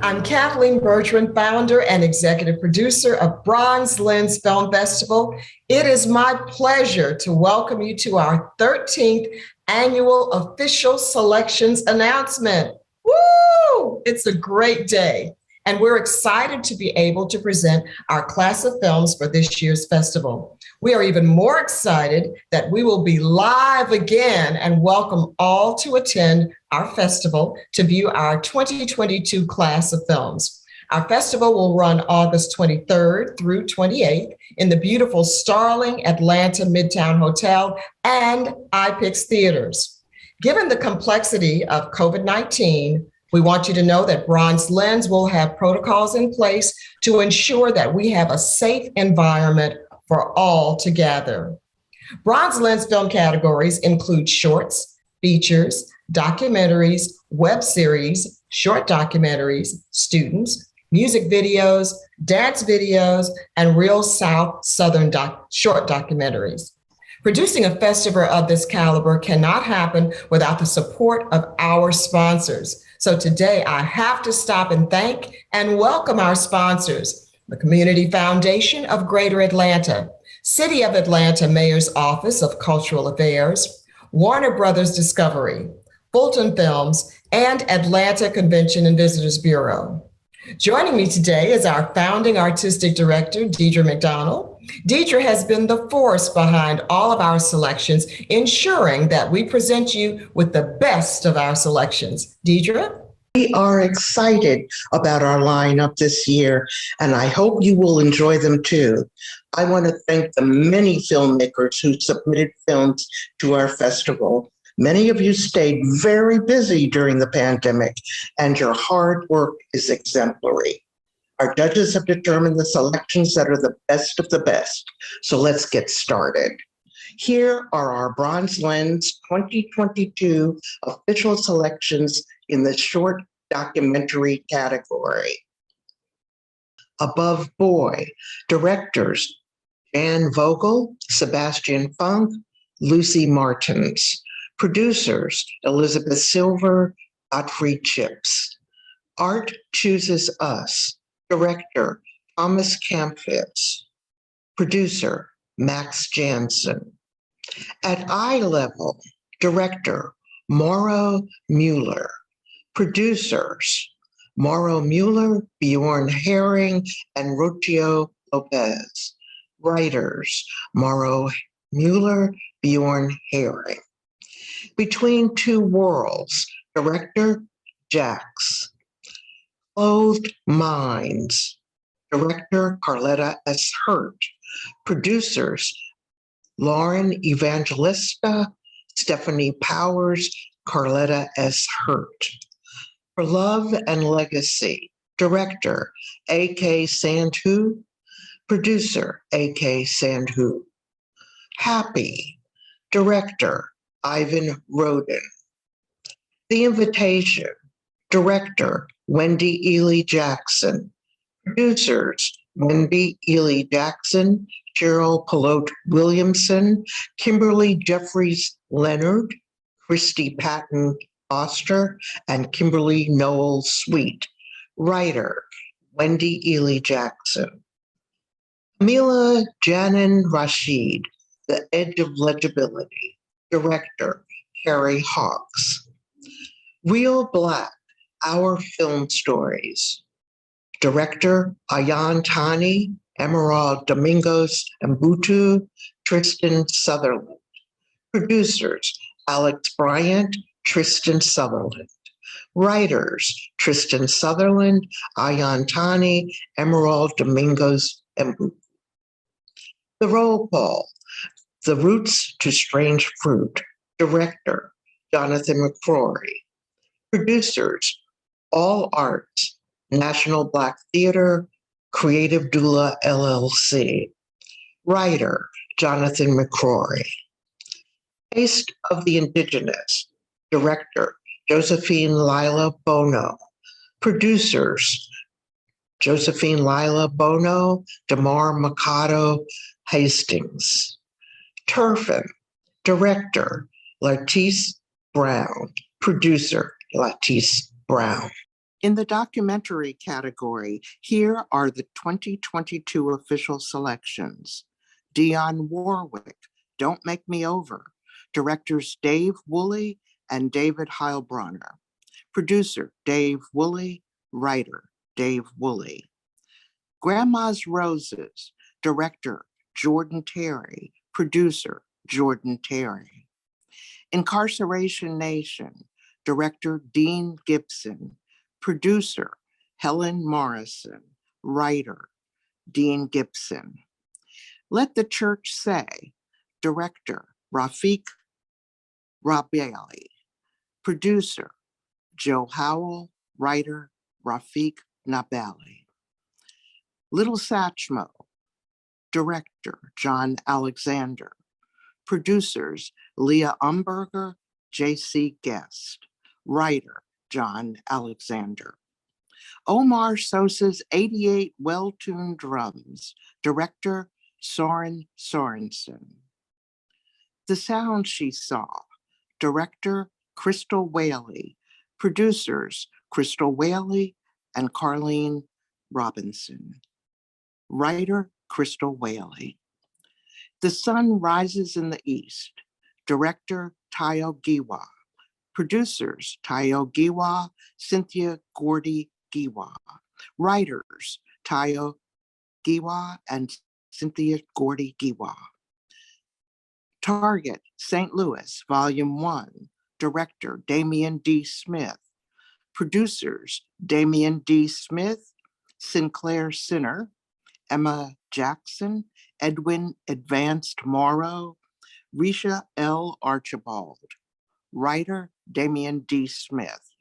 I'm Kathleen Bertrand, founder and executive producer of BronzeLens Film Festival. It is my pleasure to welcome you to our 13th annual official selections announcement. Woo! It's a great day, and we're excited to be able to present our class of films for this year's festival. We are even more excited that we will be live again and welcome all to attend our festival to view our 2022 class of films. Our festival will run August 23rd through 28th in the beautiful Starling Atlanta Midtown Hotel and iPix Theaters. Given the complexity of COVID-19, we want you to know that BronzeLens will have protocols in place to ensure that we have a safe environment for all to gather. BronzeLens film categories include shorts, features, documentaries, web series, short documentaries, students, music videos, dance videos, and real Southern short documentaries. Producing a festival of this caliber cannot happen without the support of our sponsors. So today I have to stop and thank and welcome our sponsors: the Community Foundation of Greater Atlanta, City of Atlanta Mayor's Office of Cultural Affairs, Warner Brothers Discovery, Fulton Films, and Atlanta Convention and Visitors Bureau. Joining me today is our founding artistic director, Deidre McDonald. Deidre has been the force behind all of our selections, ensuring that we present you with the best of our selections. Deidre? We are excited about our lineup this year, and I hope you will enjoy them too. I want to thank the many filmmakers who submitted films to our festival. Many of you stayed very busy during the pandemic, and your hard work is exemplary. Our judges have determined the selections that are the best of the best. So let's get started. Here are our BronzeLens 2022 official selections in the short documentary category. Above Boy, directors Jan Vogel, Sebastian Funk, Lucy Martins. Producers Elizabeth Silver, Godfrey Chips. Art Chooses Us, director Thomas Campfitz. Producer Max Jansen. At eye level, director Mauro Mueller. Producers Mauro Mueller, Bjorn Herring, and Rocio Lopez. Writers Mauro Mueller, Bjorn Herring. Between Two Worlds, director Jax. Clothed Minds, director Carletta S. Hurt. Producers Lauren Evangelista, Stephanie Powers, Carletta S. Hurt. For Love and Legacy, director A.K. Sandhu, producer A.K. Sandhu. Happy, director Ivan Roden. The Invitation, director Wendy Ely Jackson. Producers Wendy Ely Jackson, Cheryl Pelote Williamson, Kimberly Jeffries Leonard, Christy Patton Foster, and Kimberly Noel Sweet. Writer Wendy Ely Jackson. Amila Janan Rashid, The Edge of Legibility. Director Carrie Hawks. Real Black, Our Film Stories. Director Ayan Tani, Emerald Domingos Mbutu, Tristan Sutherland. Producers Alex Bryant, Tristan Sutherland. Writers Tristan Sutherland, Ayan Tani, Emerald Domingos Mbutu. The Roll Call. The Roots to Strange Fruit, director Jonathan McCrory. Producers All Arts, National Black Theater, Creative Doula LLC. Writer Jonathan McCrory. Taste of the Indigenous, director Josephine Lila Bono. Producers Josephine Lila Bono, Damar Mikado Hastings. Turfin, director Lattice Brown, producer Lattice Brown. In the documentary category, here are the 2022 official selections. Dionne Warwick, Don't Make Me Over. Directors Dave Woolley and David Heilbronner. Producer Dave Woolley. Writer Dave Woolley. Grandma's Roses. Director Jordan Terry. Producer Jordan Terry. Incarceration Nation. Director Dean Gibson. Producer Helen Morrison. Writer Dean Gibson. Let the Church Say. Director Rafiq Rabeli. Producer Joe Howell. Writer Rafiq Nabali. Little Satchmo. Director John Alexander. Producers Leah Umberger, J.C. Guest. Writer John Alexander. Omar Sosa's 88 Well-Tuned Drums. Director Soren Sorensen. The Sound She Saw. Director Crystal Whaley. Producers Crystal Whaley and Carlene Robinson. Writer Crystal Whaley. The Sun Rises in the East. Director Tayo Giwa. Producers Tayo Giwa, Cynthia Gordy Giwa. Writers Tayo Giwa and Cynthia Gordy Giwa. Target St. Louis, Volume 1. Director Damian D. Smith. Producers Damian D. Smith, Sinclair Sinner, Emma Jackson, Edwin Advanced Morrow, Risha L. Archibald. Writer Damian D. Smith.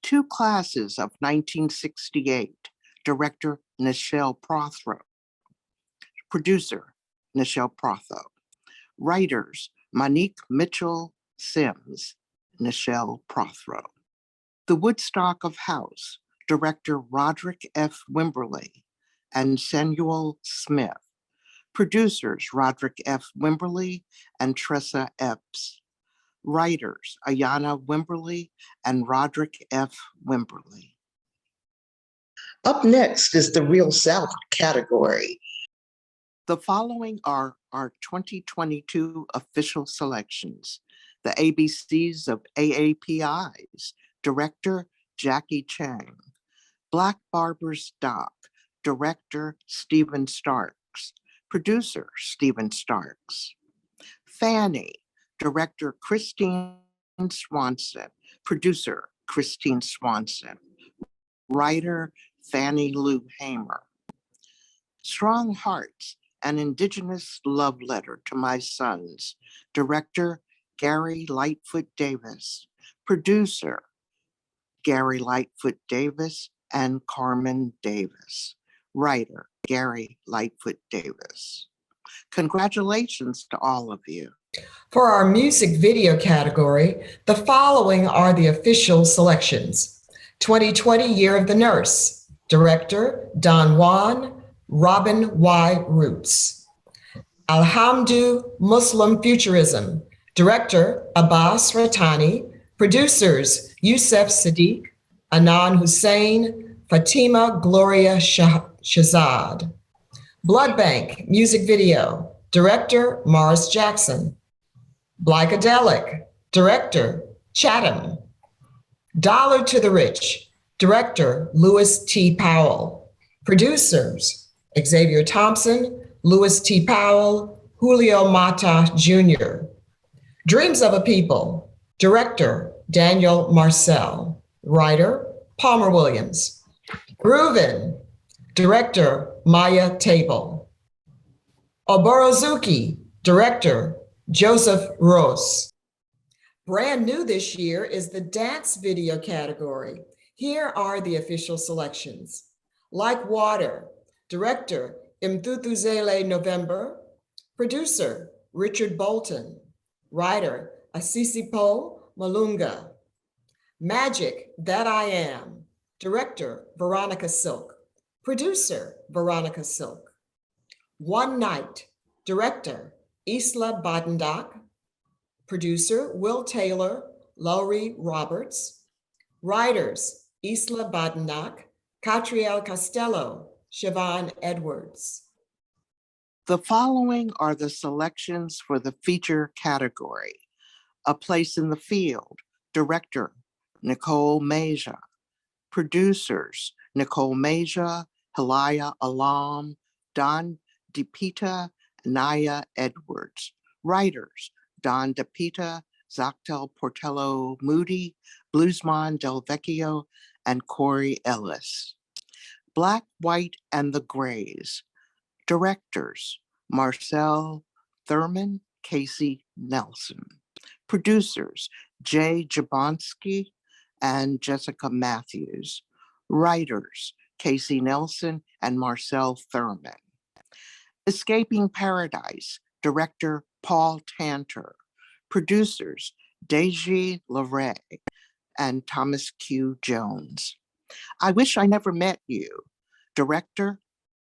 Two Classes of 1968. Director Nichelle Prothro. Producer Nichelle Protho. Writers Monique Mitchell Sims, Nichelle Prothro. The Woodstock of House. Director Roderick F. Wimberly and Samuel Smith. Producers Roderick F. Wimberly and Tressa Epps. Writers Ayana Wimberly and Roderick F. Wimberly. Up next is the Real South category. The following are our 2022 official selections. The ABCs of AAPIs. Director Jackie Chang. Black Barber's Doc. Director Stephen Starks. Producer Stephen Starks. Fanny. Director Christine Swanson. Producer Christine Swanson. Writer Fannie Lou Hamer. Strong Hearts, an Indigenous Love Letter to My Sons. Director Gary Lightfoot Davis. Producer Gary Lightfoot Davis and Carmen Davis. Writer Gary Lightfoot Davis. Congratulations to all of you. For our music video category, the following are the official selections. 2020 Year of the Nurse. Director Don Juan, Robin Y. Roots. Alhamdu Muslim Futurism. Director Abbas Ratani. Producers Youssef Sadiq, Anan Hussein, Fatima Gloria Shahzad. Blood Bank Music Video. Director Morris Jackson. Blycadelic. Director Chatham. Dollar to the Rich. Director Louis T. Powell. Producers Xavier Thompson, Louis T. Powell, Julio Mata Jr. Dreams of a People. Director Daniel Marcel. Writer Palmer Williams. Groovin. Director Maya Table. Oborozuki. Director Joseph Rose. Brand new this year is the dance video category. Here are the official selections. Like Water. Director Imthuthuzele November. Producer Richard Bolton. Writer Asisipo Malunga. Magic That I Am. Director Veronica Silk. Producer Veronica Silk. One Night. Director Isla Badendak. Producer Will Taylor, Lowry Roberts. Writers Isla Badenoch, Catriel Costello, Siobhan Edwards. The following are the selections for the feature category. A Place in the Field, director, Nicole Meja. Producers, Nicole Meja, Hilaya Alam, Don DePita, Naya Edwards. Writers, Don DePita, Zactel Portello Moody, Bluesman Del Vecchio, and Corey Ellis. Black, White, and the Grays. Directors, Marcel Thurman, Casey Nelson. Producers, Jay Jablonski and Jessica Matthews. Writers, Casey Nelson and Marcel Thurman. Escaping Paradise, director Paul Tanter. Producers, Deji LeRae and Thomas Q. Jones. I Wish I Never Met You, director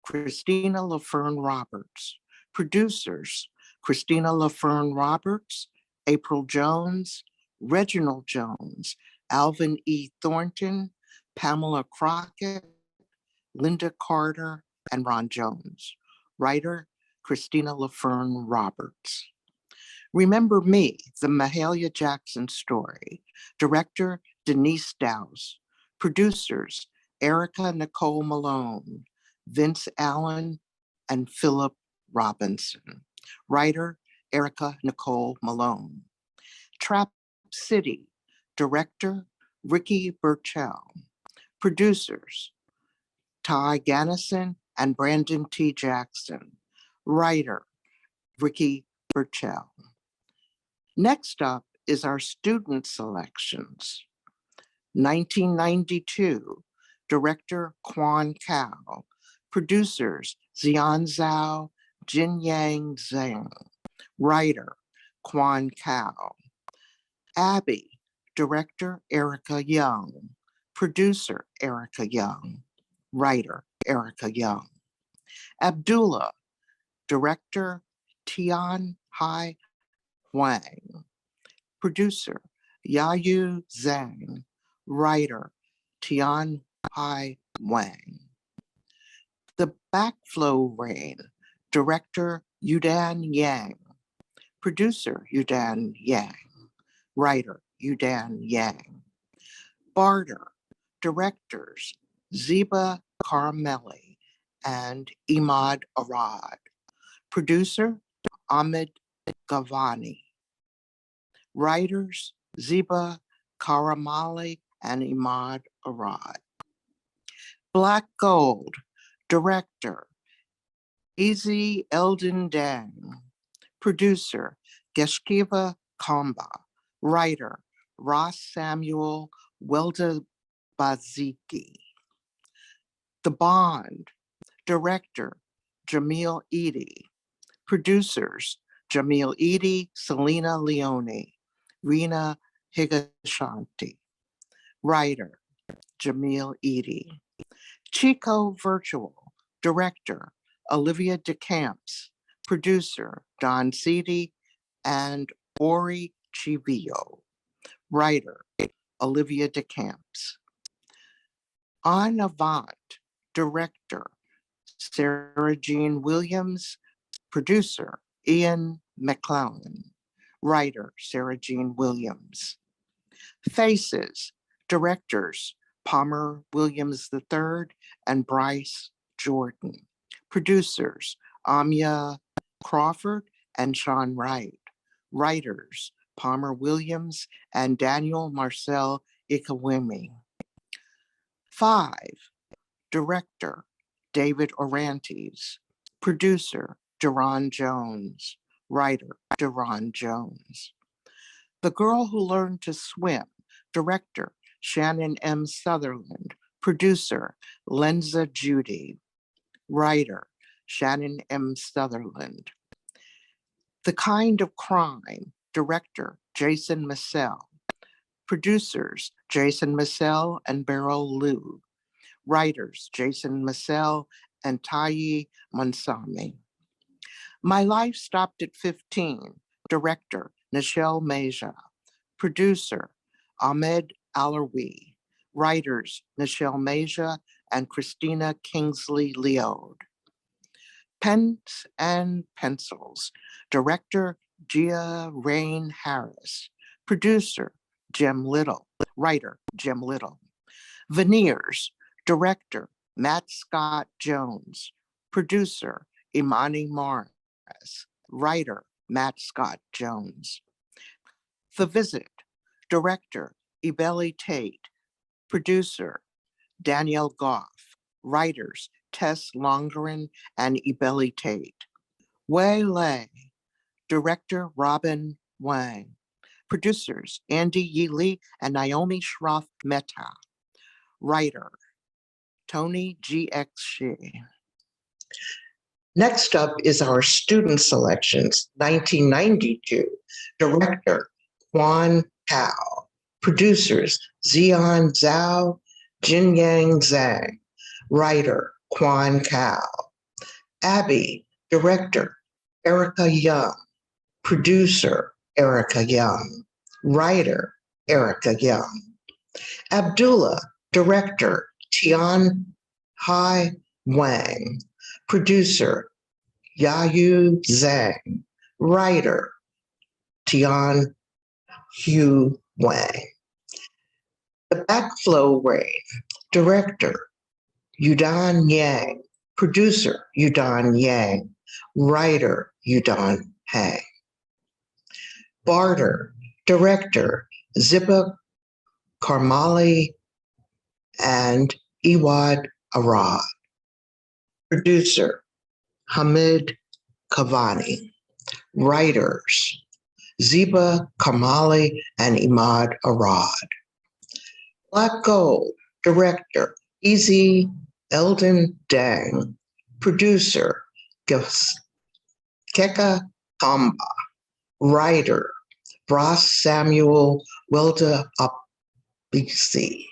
Christina LaFern Roberts. Producers, Christina LaFern Roberts, April Jones, Reginald Jones, Alvin E. Thornton, Pamela Crockett, Linda Carter, and Ron Jones. Writer, Christina LaFern Roberts. Remember Me, the Mahalia Jackson Story. Director, Denise Dowse. Producers, Erica Nicole Malone, Vince Allen, and Philip Robinson. Writer, Erica Nicole Malone. Trap City, director, Ricky Burchell. Producers, Ty Gannison and Brandon T. Jackson. Writer, Ricky Burchell. Next up is our student selections. 1992, director Quan Cao. Producers, Xian Zhao, Jin Yang Zhang. Writer, Quan Cao. Abby, director Erica Young. Producer, Erica Young. Writer, Erica Young. Abdullah, director Tian Hai Huang. Producer, Yayu Zhang. Writer, Tian Hai Wang. The Backflow Rain, director Yudan Yang. Producer, Yudan Yang. Writer, Yudan Yang. Barter, directors, Ziba Karamelli and Imad Arad. Producer, Ahmed Gavani. Writers, Ziba Karamali and Imad Arad. Black Gold, director, Easy Eldon Dang. Producer, Geshkiva Kamba. Writer, Ross Samuel Welda Baziki. The Bond, director, Jamil Eady. Producers, Jamil Eady, Selena Leone, Rena Higashanti. Writer, Jamil Eady. Chico Virtual, director, Olivia DeCamps. Producer, Don Seedy and Ori Chivio. Writer, Olivia DeCamps. En Avant, director, Sarah Jean Williams. Producer, Ian McClellan. Writer, Sarah Jean Williams. Faces, directors, Palmer Williams III and Bryce Jordan. Producers, Amia Crawford and Sean Wright. Writers, Palmer Williams and Daniel Marcel Ikawimi. 5, director, David Orantes. Producer, Deron Jones. Writer, Deron Jones. The Girl Who Learned to Swim, director, Shannon M. Sutherland. Producer, Lenza Judy. Writer, Shannon M. Sutherland. The Kind of Crime, director, Jason Massell. Producers, Jason Massell and Beryl Liu. Writers, Jason Massell and Tayi Mansami. My Life Stopped at 15, director, Nichelle Meja. Producer, Ahmed Alawi. Writers, Nichelle Masia and Christina Kingsley Leode. Pens and Pencils. Director, Gia Rain Harris. Producer, Jim Little. Writer, Jim Little. Veneers. Director, Matt Scott Jones. Producer, Imani Morris. Writer, Matt Scott Jones. The Visit. Director, Ibeli Tate. Producer, Danielle Goff. Writers, Tess Longren and Ibeli Tate. Waylay. Director, Robin Wang. Producers, Andy Yi Lee and Naomi Shroff Mehta. Writer, Tony G.X. Shea. Next up is our student selections, 1992. Director, Quan Cao. Producers, Xian Zhao, Jinyang Zhang. Writer, Quan Cao. Abby, director, Erica Young. Producer, Erica Young. Writer, Erica Young. Abdullah, director, Tian Hai Wang. Producer, Yayu Zhang. Writer, Tian Hu Wang. The Backflow Rain. Director, Yudan Yang. Producer, Yudan Yang. Writer, Yudan Hang. Barter. Director, Ziba Karmali and Iwad Arad. Producer, Hamid Kavani. Writers, Ziba Kamali and Imad Arad. Black Gold. Director, Easy Eldon Dang. Producer, Keka Kamba. Writer, Ross Samuel Welda Abisi.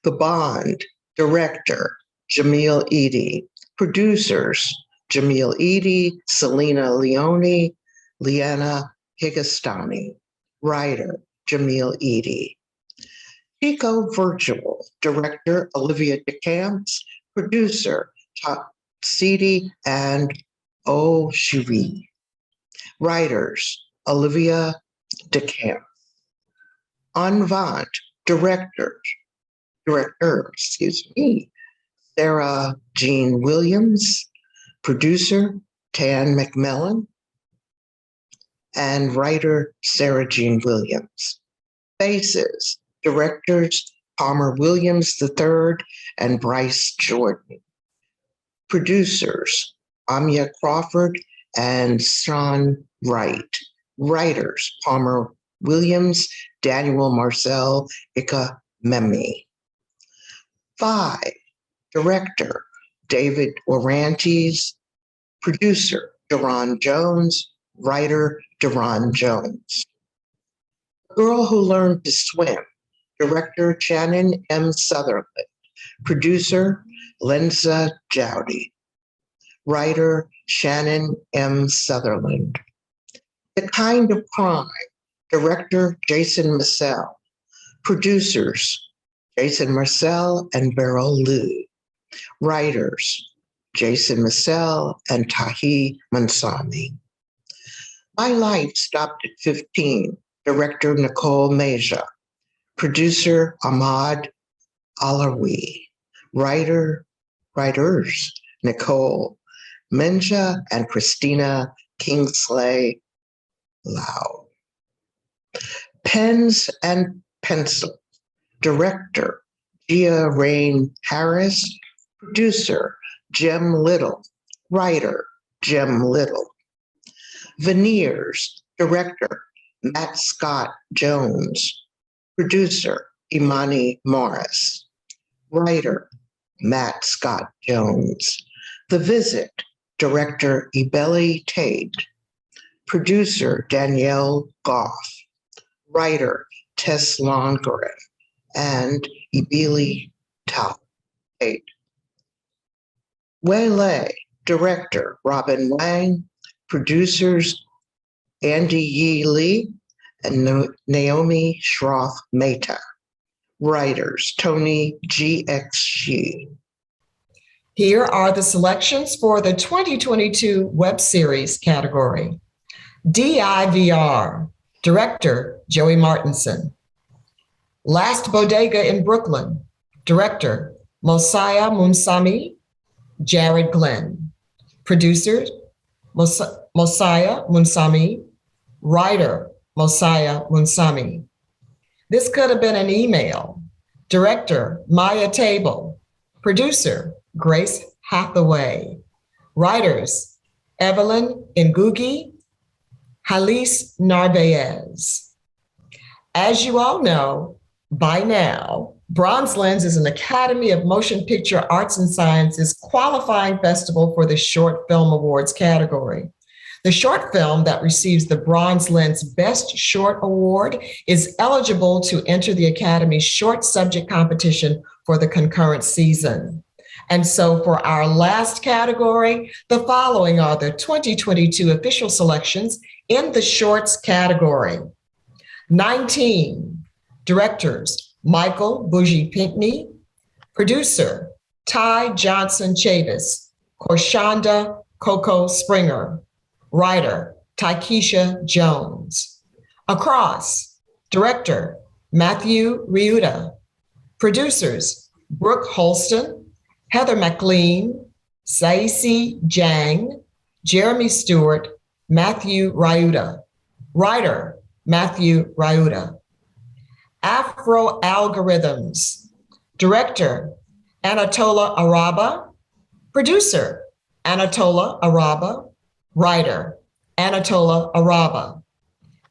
The Bond. Director, Jamil Eady. Producers, Jamil Eady, Selena Leone, Liana Higastani. Writer, Jamil Eady. Pico Virtual. Director, Olivia DeCamps. Producer, Tatsidi and Oshiri. Writers, Olivia DeCamps. Envant. Director, Sarah Jean Williams. Producer, Tan McMillan. And writer, Sarah Jean Williams. Faces. Directors, Palmer Williams III and Bryce Jordan. Producers, Amia Crawford and Sean Wright. Writers, Palmer Williams, Daniel Marcel, Ika Memi. 5. Director, David Orantes. Producer, Deron Jones. Writer, Deron Jones. Girl Who Learned to Swim. Director, Shannon M. Sutherland. Producer, Lenza Jowdy. Writer, Shannon M. Sutherland. The Kind of Crime. Director, Jason Marcel. Producers, Jason Marcel and Beryl Liu. Writers, Jason Marcel and Tahi Mansami. My Life Stopped at 15. Director, Nicole Meja. Producer, Ahmad Alawi. Writers, Nicole Menja and Christina Kingsley Lau. Pens and Pencils. Director, Gia Rain Harris. Producer, Jim Little. Writer, Jim Little. Veneers. Director, Matt Scott Jones. Producer, Imani Morris. Writer, Matt Scott Jones. The Visit. Director, Ibeli Tate. Producer, Danielle Goff. Writer, Tess Longren and Ibeli Tate. Waylay. Director, Robin Wang. Producers, Andy Yi Lee and Naomi Shroff Mehta. Writers, Tony GXG. Here are the selections for the 2022 web series category. DIVR, director Joey Martinson. Last Bodega in Brooklyn, director Mosiah Munsami, Jared Glenn. Producers Mosiah Munsami, writer Mosiah Munsami. This could have been an email. Director Maya Table, producer Grace Hathaway, writers Evelyn Ngugi, Halis Narvaez. As you all know by now, BronzeLens is an Academy of Motion Picture Arts and Sciences qualifying festival for the Short Film Awards category. The short film that receives the BronzeLens Best Short Award is eligible to enter the Academy's short subject competition for the concurrent season. And so for our last category, the following are the 2022 official selections in the shorts category. 19, directors Michael Bougie Pinkney, producer Ty Johnson Chavis, Korshonda Coco Springer, writer Taikisha Jones. Across, director Matthew Riuta, producers Brooke Holston, Heather McLean, Saisi Jang, Jeremy Stewart, Matthew Riuta, writer Matthew Riuta. Afro Algorithms, director Anatola Araba, producer Anatola Araba, writer Anatola Araba.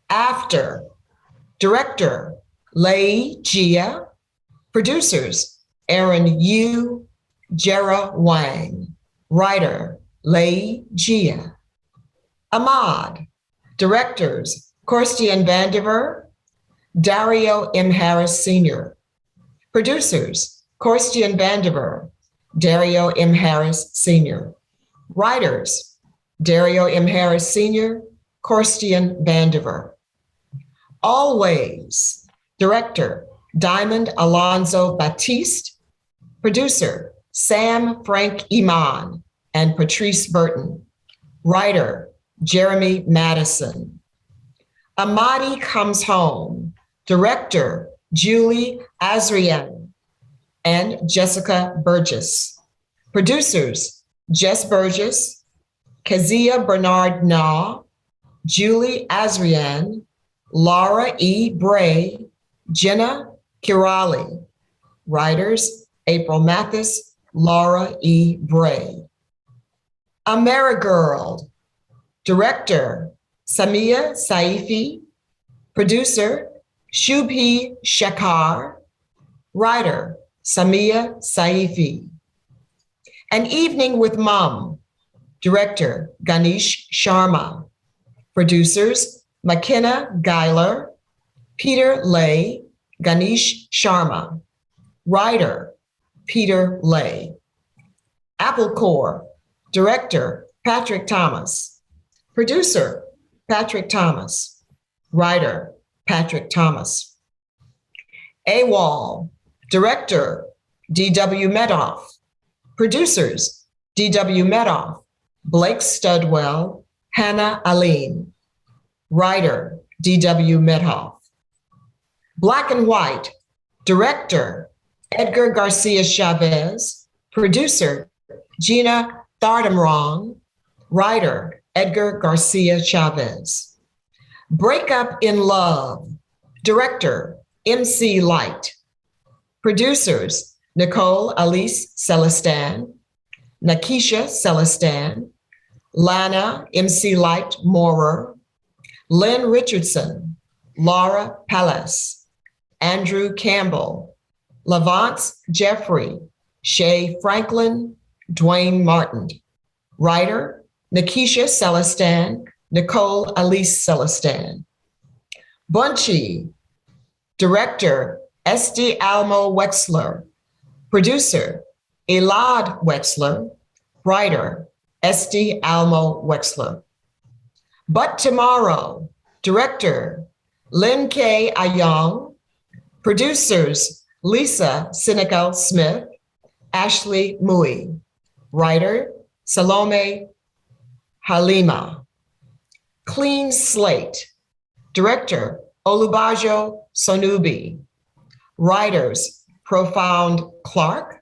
After, director Lei Jia, producers Aaron Yu, Jera Wang, writer Lei Jia. Ahmad, directors Korstian Vandiver, Dario M. Harris Sr. Producers, Korstian Vandiver, Dario M. Harris Sr. Writers, Dario M. Harris Sr., Korstian Vandiver. Always, director, Diamond Alonzo Batiste. Producer, Sam Frank Iman and Patrice Burton. Writer, Jeremy Madison. Amadi Comes Home. Director, Julie Azrian and Jessica Burgess. Producers, Jess Burgess, Kezia Bernard Na, Julie Azrian, Laura E. Bray, Jenna Kirali. Writers, April Mathis, Laura E. Bray. Amerigirl. Director, Samia Saifi. Producer, Shubhi Shekhar. Writer, Samia Saifi. An Evening with Mom. Director, Ganesh Sharma. Producers, McKenna Geiler, Peter Lay, Ganesh Sharma. Writer, Peter Lay. Apple Core. Director, Patrick Thomas. Producer, Patrick Thomas. Writer, Patrick Thomas. AWOL. Director, D.W. Medoff. Producers, D.W. Medoff, Blake Studwell, Hannah Aline. Writer, D.W. Medoff. Black and White. Director, Edgar Garcia Chavez. Producer, Gina Thardamrong. Writer, Edgar Garcia Chavez. Break Up in Love. Director, MC Light. Producers, Nicole Alice Celestin, Nakisha Celestin, Lana MC Light Moorer, Lynn Richardson, Laura Palace, Andrew Campbell, Lavance Jeffrey, Shay Franklin, Dwayne Martin. Writer, Nakisha Celestin, Nicole Alice Celestin. Bunchy. Director, Esty Almo Wexler. Producer, Elad Wexler. Writer, Esty Almo Wexler. But Tomorrow. Director, Lynn K. Ayong. Producers, Lisa Senegal Smith, Ashley Mui. Writer, Salome Halima. Clean Slate. Director, Olubajo Sonubi. Writers, Profound Clark,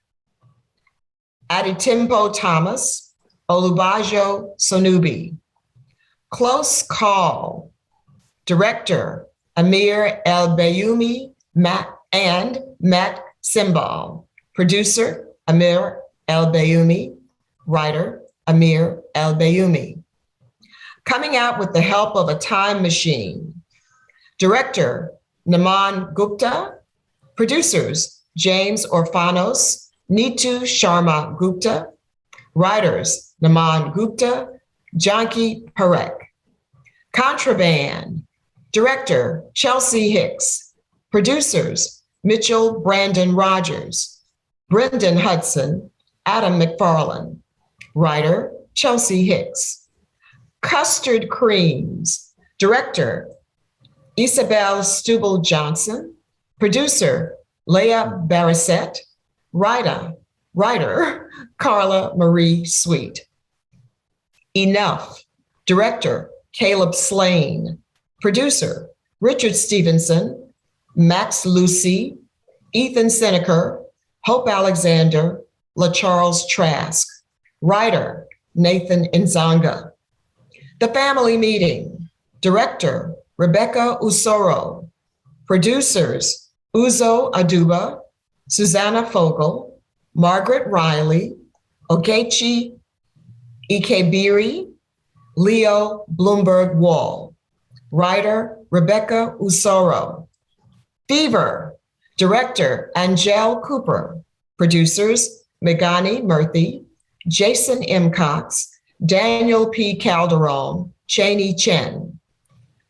Aditimpo Thomas, Olubajo Sonubi. Close Call. Director, Amir El Bayoumi and Matt Simbal. Producer, Amir El Bayoumi. Writer, Amir El Bayoumi. Coming out with the help of a time machine. Director, Naman Gupta. Producers, James Orfanos, Neetu Sharma Gupta. Writers, Naman Gupta, Janki Parekh. Contraband. Director, Chelsea Hicks. Producers, Mitchell Brandon Rogers, Brendan Hudson, Adam McFarlane. Writer, Chelsea Hicks. Custard Creams. Director, Isabel Stubble Johnson. Producer, Leah Barrasette. Writer, Carla Marie Sweet. Enough. Director, Caleb Slane. Producer, Richard Stevenson, Max Lucy, Ethan Seneker, Hope Alexander, LaCharles Trask. Writer, Nathan Nzanga. The Family Meeting. Director, Rebecca Usoro. Producers, Uzo Aduba, Susanna Fogel, Margaret Riley, Ogechi Ikebiri, Leo Bloomberg Wall. Writer, Rebecca Usoro. Fever. Director, Angel Cooper. Producers, Megani Murthy, Jason M. Cox, Daniel P. Calderon, Cheney Chen.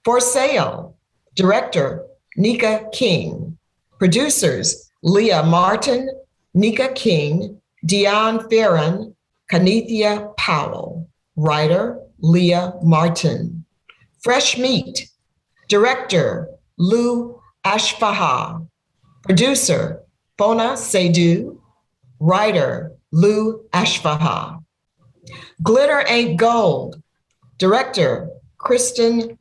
For Sale. Director, Nika King. Producers, Leah Martin, Nika King, Dion Farron, Kanithia Powell. Writer, Leah Martin. Fresh Meat. Director, Lou Ashfaha. Producer, Fona Seydu. Writer, Lou Ashfaha. Glitter Ain't Gold. Director, Christian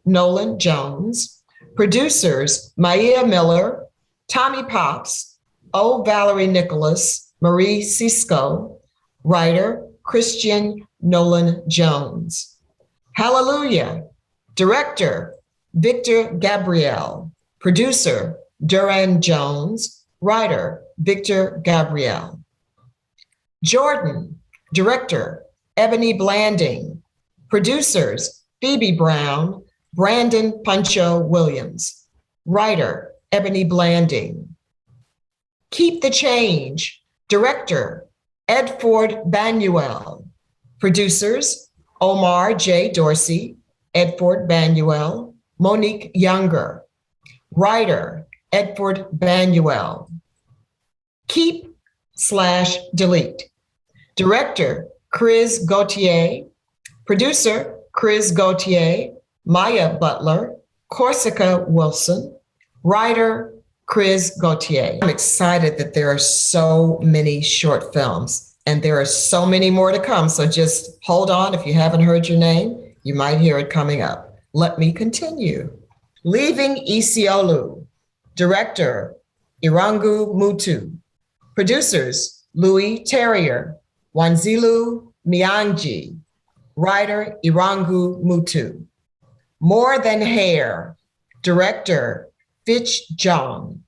Nolan Jones. Producers, Maya Miller, Tommy Pops, O. Valerie Nicholas, Marie Cisco. Writer, Christian Nolan Jones. Hallelujah. Director, Victor Gabriel. Producer, Duran Jones. Writer, Victor Gabriel. Jordan. Director, Ebony Blanding. Producers, Phoebe Brown, Brandon Pancho Williams. Writer, Ebony Blanding. Keep the Change. Director, Edford Banuel. Producers, Omar J. Dorsey, Edford Banuel, Monique Younger. Writer, Edford Banuel. Keep/delete. Director, Chris Gauthier. Producer, Chris Gauthier, Maya Butler, Corsica Wilson. Writer, Chris Gauthier. I'm excited that there are so many short films and there are so many more to come. So just hold on. If you haven't heard your name, you might hear it coming up. Let me continue. Leaving Isiolu. Director, Irangu Mutu. Producers, Louis Terrier, Wanzilu Mianji. Writer, Irangu Mutu. More Than Hair. Director, Fitch John.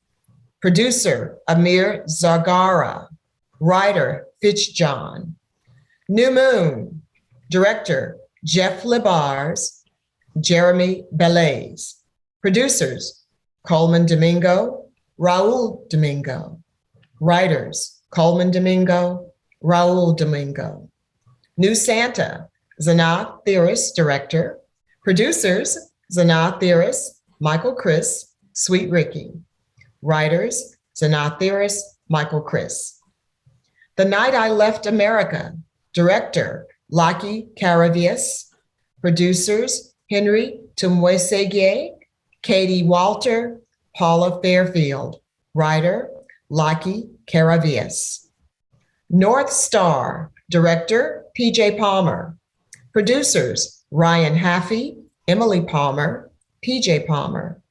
Producer, Amir Zargara. Writer, Fitch John. New Moon. Director, Jeff Libars, Jeremy Belays. Producers, Coleman Domingo, Raul Domingo. Writers, Coleman Domingo, Raul Domingo. New Santa, Zanath Theoris, director. Producers, Zanath Theoris, Michael Chris, Sweet Ricky. Writers, Zanath Theoris, Michael Chris. The Night I Left America, director, Laki Caravias. Producers, Henry Tumwesegie, Katie Walter, Paula Fairfield. Writer, Laki Karavias. North Star, Director, PJ Palmer. Producers, Ryan Haffey, Emily Palmer, PJ Palmer.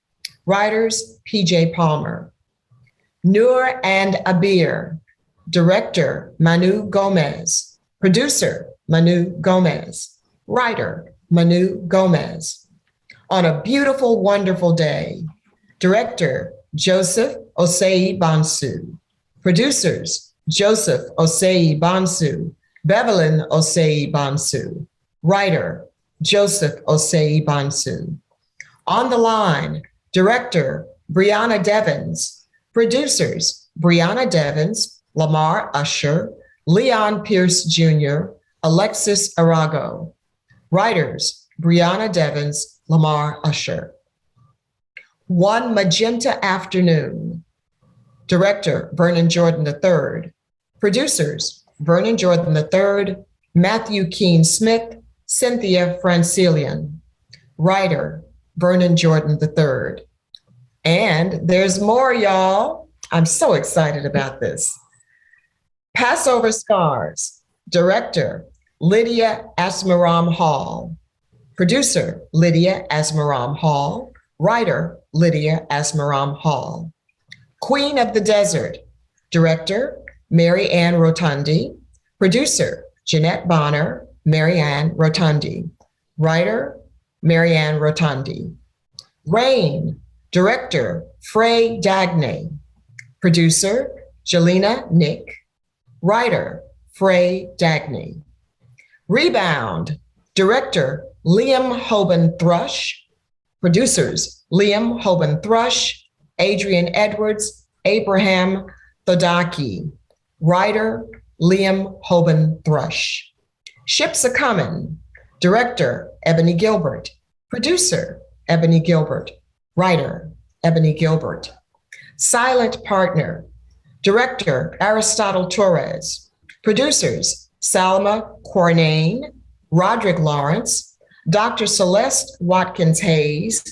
Writers, PJ Palmer. Noor and Abir, Director, Manu Gomez. Producer, Manu Gomez. Writer, Manu Gomez. On a beautiful, wonderful day, Director, Joseph Osei Bansu. Producers, Joseph Osei Bansu, Bevelyn Osei Bansu. Writer, Joseph Osei Bansu. On the line, Director, Brianna Devins. Producers, Brianna Devins, Lamar Usher, Leon Pierce Jr., Alexis Arago. Writers, Brianna Devins, Lamar Usher. One Magenta Afternoon. Director, Vernon Jordan III. Producers, Vernon Jordan III, Matthew Keene Smith, Cynthia Francilian. Writer, Vernon Jordan III. And there's more, y'all. I'm so excited about this. Passover Scars. Director, Lydia Asmaram Hall. Producer, Lydia Asmaram Hall. Writer, Lydia Asmaram Hall. Queen of the Desert. Director, Mary Ann Rotundi. Producer, Jeanette Bonner, Mary Ann Rotundi. Writer, Mary Ann Rotundi. Rain. Director, Frey Dagnay. Producer, Jelena Nick. Writer, Frey Dagnay. Rebound. Director, Liam Hoban Thrush. Producers, Liam Hoban Thrush, Adrian Edwards, Abraham Thodaki. Writer, Liam Hoban Thrush. Ships A Comin'. Director, Ebony Gilbert. Producer, Ebony Gilbert. Writer, Ebony Gilbert. Silent Partner. Director, Aristotle Torres. Producers, Salma Cornane, Roderick Lawrence, Dr. Celeste Watkins Hayes,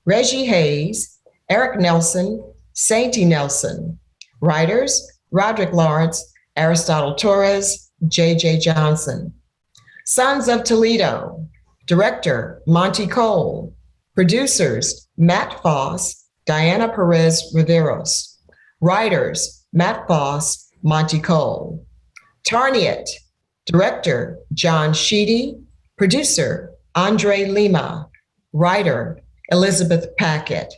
Reggie Hayes, Eric Nelson, Sainty Nelson. Writers, Roderick Lawrence, Aristotle Torres, J.J. Johnson. Sons of Toledo. Director, Monty Cole. Producers, Matt Foss, Diana Perez Riveros. Writers, Matt Foss, Monty Cole. Tarniet. Director, John Sheedy. Producer, Andre Lima. Writer, Elizabeth Packett.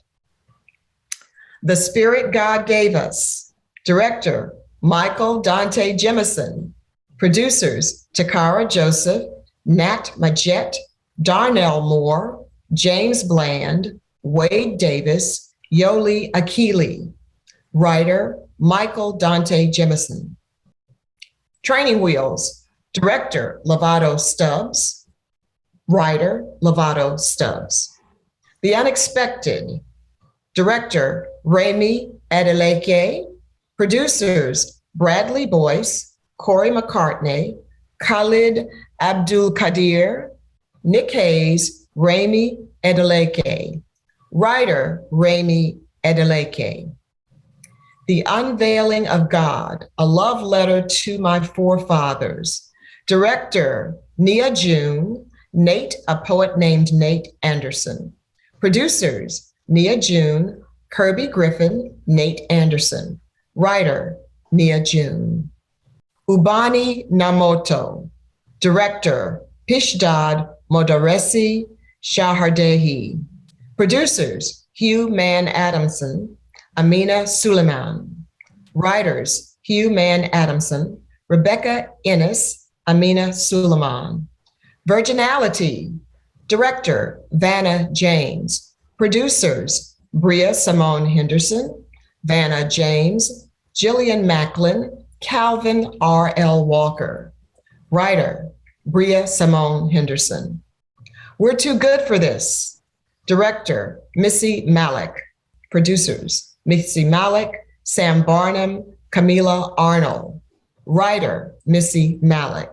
The Spirit God Gave Us. Director, Michael Dante Jemison. Producers, Takara Joseph, Nat Majette, Darnell Moore, James Bland, Wade Davis, Yoli Akili. Writer, Michael Dante Jemison. Training Wheels. Director, Lovato Stubbs. Writer, Lovato Stubbs. The Unexpected. Director, Rami Adeleke. Producers, Bradley Boyce, Corey McCartney, Khalid Abdul Qadir, Nick Hayes, Rami Adeleke. Writer, Rami Adeleke. The Unveiling of God, a love letter to my forefathers. Director, Nia June, Nate, a poet named Nate Anderson. Producers, Nia June, Kirby Griffin, Nate Anderson. Writer, Nia June. Ubani Namoto. Director, Pishdad Modaresi Shahardehi. Producers, Hugh Mann Adamson, Amina Suleiman. Writers, Hugh Mann Adamson, Rebecca Ennis, Amina Suleiman. Virginality. Director, Vanna James. Producers, Bria Simone Henderson, Vanna James, Jillian Macklin, Calvin R.L. Walker. Writer, Bria Simone Henderson. We're Too Good for This. Director, Missy Malik. Producers, Missy Malik, Sam Barnum, Camila Arnold. Writer, Missy Malik.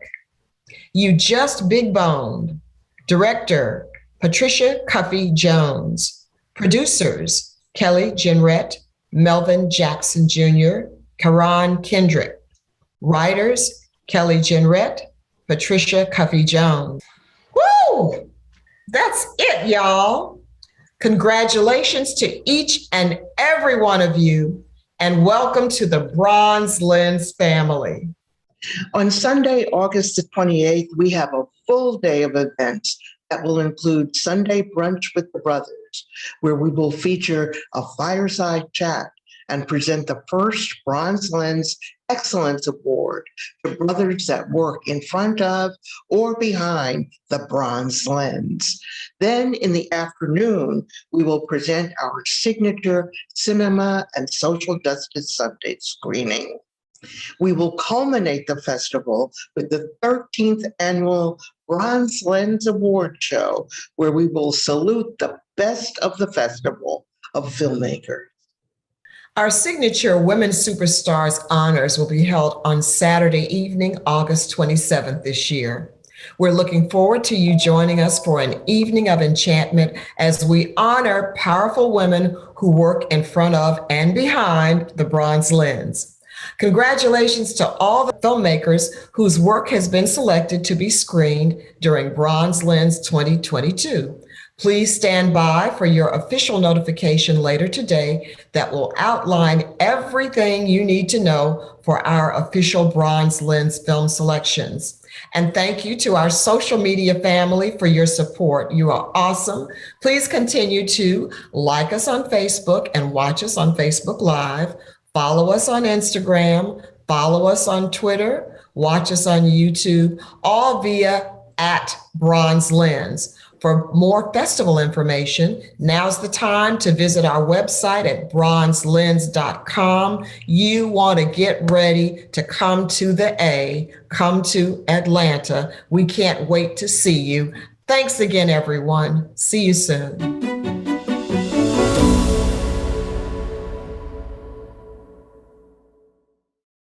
You Just Big Boned. Director, Patricia Cuffey Jones. Producers, Kelly Jenrette, Melvin Jackson Jr., Karan Kendrick. Writers, Kelly Jenrette, Patricia Cuffey-Jones. Woo! That's it, y'all. Congratulations to each and every one of you, and welcome to the BronzeLens family. On Sunday, August the 28th, we have a full day of events that will include Sunday Brunch with the Brothers, where we will feature a fireside chat and present the first BronzeLens Excellence Award to brothers that work in front of or behind the bronze lens. Then in the afternoon, we will present our signature Cinema and Social Justice Sunday screening. We will culminate the festival with the 13th annual BronzeLens Award Show, where we will salute the best of the festival of filmmakers. Our signature Women Superstars honors will be held on Saturday evening, August 27th this year. We're looking forward to you joining us for an evening of enchantment as we honor powerful women who work in front of and behind the bronze lens. Congratulations to all the filmmakers whose work has been selected to be screened during BronzeLens 2022. Please stand by for your official notification later today that will outline everything you need to know for our official BronzeLens film selections. And thank you to our social media family for your support. You are awesome. Please continue to like us on Facebook and watch us on Facebook Live. Follow us on Instagram, follow us on Twitter, watch us on YouTube, all via @BronzeLens. For more festival information, now's the time to visit our website at bronzelens.com. You want to get ready to come to the A, come to Atlanta. We can't wait to see you. Thanks again, everyone. See you soon.